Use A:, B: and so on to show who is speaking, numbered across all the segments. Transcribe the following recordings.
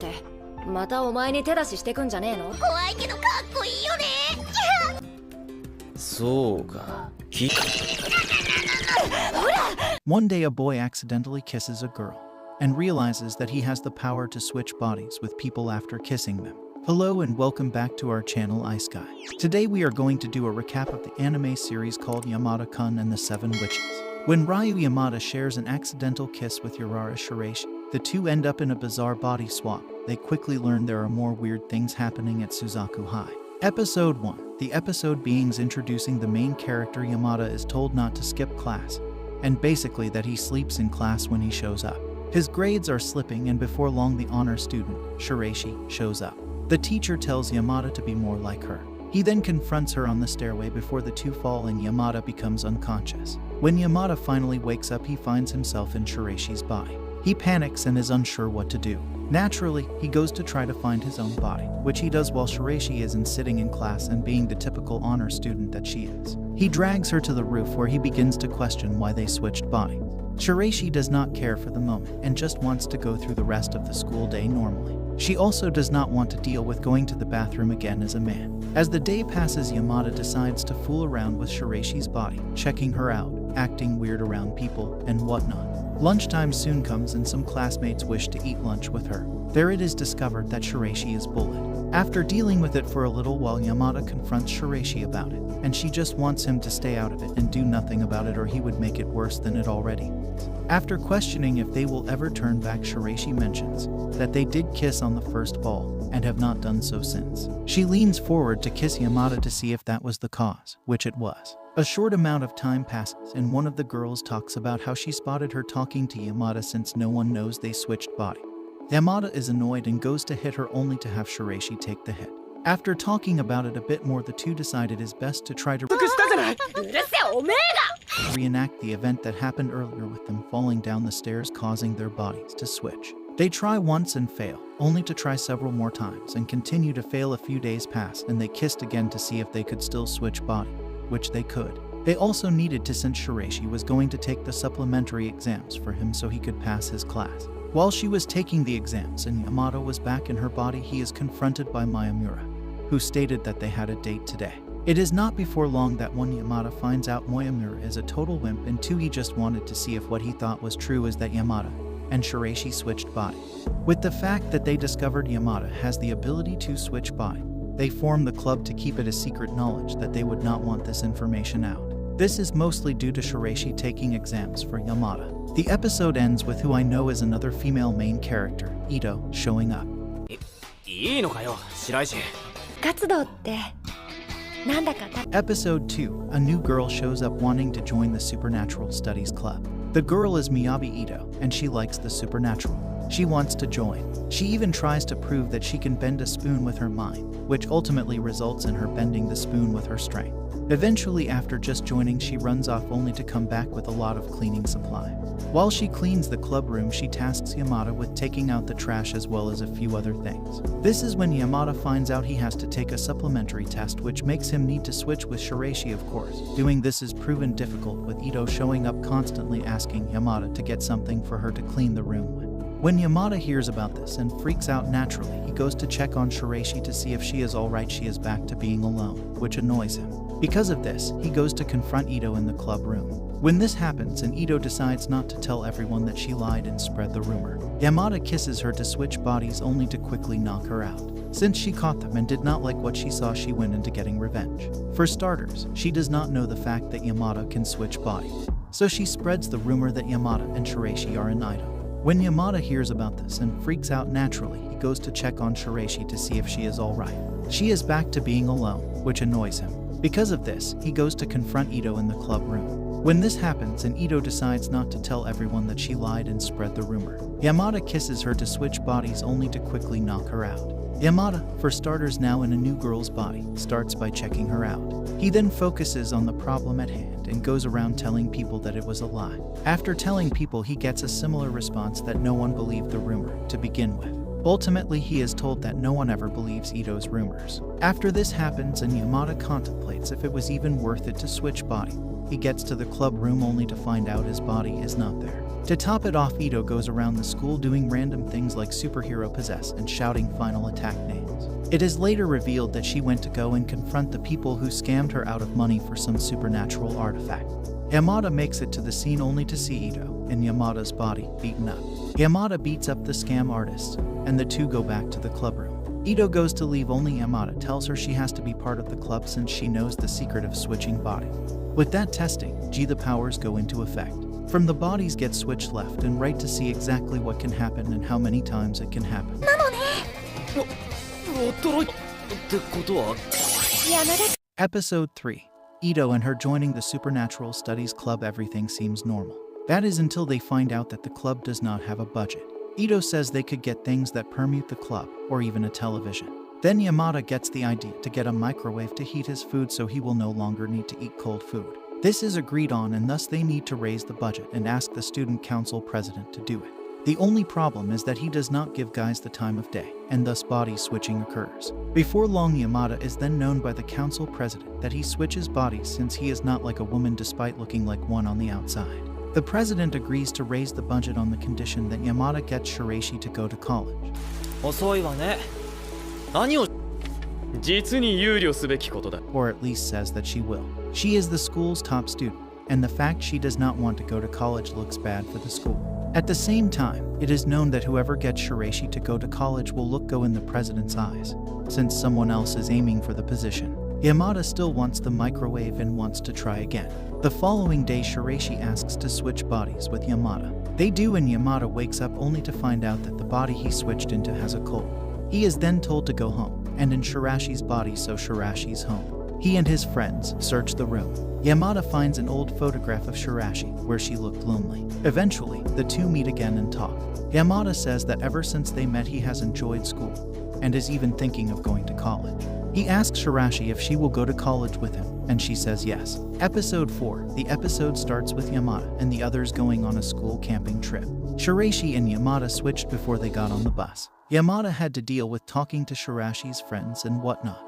A: ってまたお前に手出ししてくんじゃねえの？
B: 怖いけどかっこいいよね。
C: そうか。
D: One day a boy accidentally kisses a girl and realizes that he has the power to switch bodies with people after kissing them. Hello and welcome back to our channel iSky. Today we are going to do a recap of the anime series called Yamada-kun and the Seven Witches. When Ryu Yamada shares an accidental kiss with Urara Shiraishi, the two end up in a bizarre body swap. They quickly learn there are more weird things happening at Suzaku High. Episode 1. The episode beings introducing the main character. Yamada is told not to skip class, and basically that he sleeps in class when he shows up. His grades are slipping, and before long the honor student, Shiraishi, shows up. The teacher tells Yamada to be more like her. He then confronts her on the stairway before the two fall and Yamada becomes unconscious. When Yamada finally wakes up, he finds himself in Shiraishi's body. He panics and is unsure what to do. Naturally, he goes to try to find his own body, which he does while Shiraishi isn't sitting in class and being the typical honor student that she is. He drags her to the roof where he begins to question why they switched bodies. Shiraishi does not care for the moment and just wants to go through the rest of the school day normally. She also does not want to deal with going to the bathroom again as a man. As the day passes, Yamada decides to fool around with Shiraishi's body, checking her out, acting weird around people, and whatnot. Lunchtime soon comes and some classmates wish to eat lunch with her. There it is discovered that Shiraishi is bullied. After dealing with it for a little while, Yamada confronts Shiraishi about it, and she just wants him to stay out of it and do nothing about it or he would make it worse than it already is. After questioning if they will ever turn back, Shiraishi mentions that they did kiss on the first ball and have not done so since. She leans forward to kiss Yamada to see if that was the cause, which it was. A short amount of time passes and one of the girls talks about how she spotted her talking to Yamada since no one knows they switched bodies. Yamada is annoyed and goes to hit her only to have Shiraishi take the hit. After talking about it a bit more, the two decide it is best to try to reenact the event that happened earlier with them falling down the stairs causing their bodies to switch. They try once and fail, only to try several more times and continue to fail. A few days pass and they kissed again to see if they could still switch bodies, which they could. They also needed to since Shiraishi was going to take the supplementary exams for him so he could pass his class. While she was taking the exams and Yamada was back in her body, he is confronted by Mayamura, who stated that they had a date today. It is not before long that one, Yamada finds out Mayamura is a total wimp, and two, he just wanted to see if what he thought was true is that Yamada and Shiraishi switched bodies. With the fact that they discovered Yamada has the ability to switch bodies, they formed the club to keep it a secret knowledge that they would not want this information out. This is mostly due to Shiraishi taking exams for Yamada. The episode ends with who I know is another female main character, Ito, showing up.
C: いいのかよ、白石。
A: 活動ってなんだか。
D: Episode 2. A new girl shows up wanting to join the Supernatural Studies Club. The girl is Miyabi Ito, and she likes the supernatural. She wants to join. She even tries to prove that she can bend a spoon with her mind, which ultimately results in her bending the spoon with her strength. Eventually, after just joining, she runs off only to come back with a lot of cleaning supplies. While she cleans the club room, she tasks Yamada with taking out the trash as well as a few other things. This is when Yamada finds out he has to take a supplementary test, which makes him need to switch with Shiraishi, of course. Doing this is proven difficult, with Ito showing up constantly asking Yamada to get something for her to clean the room with. When Yamada hears about this and freaks out naturally, he goes to check on Shiraishi to see if she is alright. She is back to being alone, which annoys him. Because of this, he goes to confront Ito in the club room. When this happens and Ito decides not to tell everyone that she lied and spread the rumor, Yamada kisses her to switch bodies only to quickly knock her out. Since she caught them and did not like what she saw, she went into getting revenge. For starters, she does not know the fact that Yamada can switch bodies, so she spreads the rumor that Yamada and Shiraishi are an idol. When Yamada hears about this and freaks out naturally, he goes to check on Shiraishi to see if she is alright. She is back to being alone, which annoys him. Because of this, he goes to confront Ito in the club room. When this happens and Ito decides not to tell everyone that she lied and spread the rumor, Yamada kisses her to switch bodies only to quickly knock her out. Yamada, for starters now in a new girl's body, starts by checking her out. He then focuses on the problem at hand and goes around telling people that it was a lie. After telling people, he gets a similar response that no one believed the rumor to begin with. Ultimately, he is told that no one ever believes Ito's rumors. After this happens and Yamada contemplates if it was even worth it to switch body, he gets to the club room only to find out his body is not there. To top it off, Ito goes around the school doing random things like superhero possess and shouting final attack names. It is later revealed that she went to go and confront the people who scammed her out of money for some supernatural artifact. Yamada makes it to the scene only to see Ito in Yamada's body beaten up. Yamada beats up the scam artist, and the two go back to the club room. Ito goes to leave, only Yamada tells her she has to be part of the club since she knows the secret of switching body. With that testing, the powers go into effect. From the bodies get switched left and right to see exactly what can happen and how many times it can happen.
C: 驚いたってことは
D: Episode 3. Ito and her joining the Supernatural Studies Club. Everything seems normal. That is until they find out that the club does not have a budget. Ito says they could get things that permute the club, or even a television. Then Yamada gets the idea to get a microwave to heat his food so he will no longer need to eat cold food. This is agreed on, and thus they need to raise the budget and ask the student council president to do it. The only problem is that he does not give guys the time of day, and thus body switching occurs. Before long, Yamada is then known by the council president that he switches bodies since he is not like a woman despite looking like one on the outside. The president agrees to raise the budget on the condition that Yamada gets Shiraishi to go to college.
C: 遅いわね。何を実に憂慮すべきことだ。
D: Or at least says that she will. She is the school's top student, and the fact she does not want to go to college looks bad for the school. At the same time, it is known that whoever gets Shiraishi to go to college will look go in the president's eyes, since someone else is aiming for the position. Yamada still wants the microwave and wants to try again. The following day, Shiraishi asks to switch bodies with Yamada. They do, and Yamada wakes up only to find out that the body he switched into has a cold. He is then told to go home, and in Shirashi's body, so Shirashi's home. He and his friends search the room. Yamada finds an old photograph of Shirashi where she looked lonely. Eventually, the two meet again and talk. Yamada says that ever since they met he has enjoyed school, and is even thinking of going to college. He asks Shirashi if she will go to college with him, and she says yes. Episode 4. The episode starts with Yamada and the others going on a school camping trip. Shiraishi and Yamada switched before they got on the bus. Yamada had to deal with talking to Shirashi's friends and whatnot,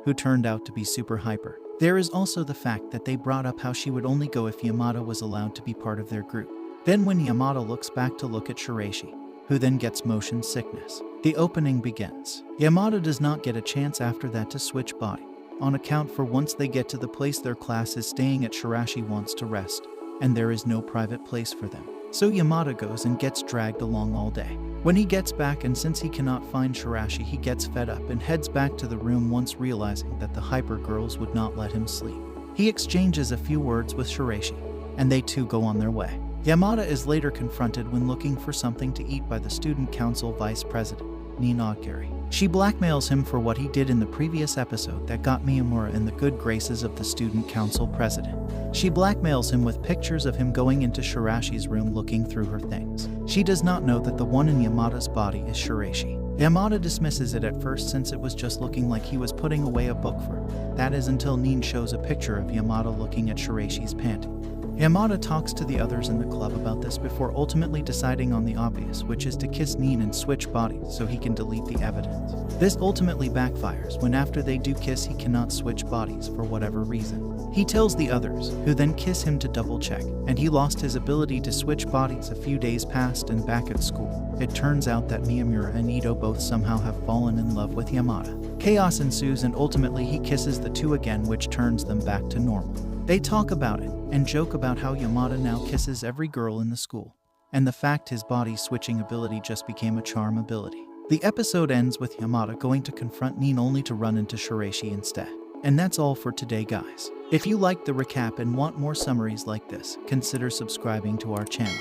D: who turned out to be super hyper. There is also the fact that they brought up how she would only go if Yamada was allowed to be part of their group. Then when Yamada looks back to look at Shiraishi, who then gets motion sickness, the opening begins. Yamada does not get a chance after that to switch body, on account for once they get to the place their class is staying at, Shirashi wants to rest, and there is no private place for them. So Yamada goes and gets dragged along all day. When he gets back, and since he cannot find Shirashi, he gets fed up and heads back to the room, once realizing that the hyper girls would not let him sleep. He exchanges a few words with Shiraishi, and they too go on their way. Yamada is later confronted when looking for something to eat by the student council vice president, Nin Ogiri. She blackmails him for what he did in the previous episode that got Miyamura in the good graces of the student council president. She blackmails him with pictures of him going into Shirashi's room looking through her things. She does not know that the one in Yamada's body is Shiraishi. Yamada dismisses it at first since it was just looking like he was putting away a book for her. That is until Nin shows a picture of Yamada looking at Shiraishi's panty. Yamada talks to the others in the club about this before ultimately deciding on the obvious, which is to kiss Nin and switch bodies so he can delete the evidence. This ultimately backfires when after they do kiss he cannot switch bodies for whatever reason. He tells the others, who then kiss him to double check, and he lost his ability to switch bodies. A few days passed, and back at school, it turns out that Miyamura and Ito both somehow have fallen in love with Yamada. Chaos ensues, and ultimately he kisses the two again, which turns them back to normal. They talk about it, and joke about how Yamada now kisses every girl in the school, and the fact his body switching ability just became a charm ability. The episode ends with Yamada going to confront Nin only to run into Shiraishi instead. And that's all for today, guys. If you liked the recap and want more summaries like this, consider subscribing to our channel.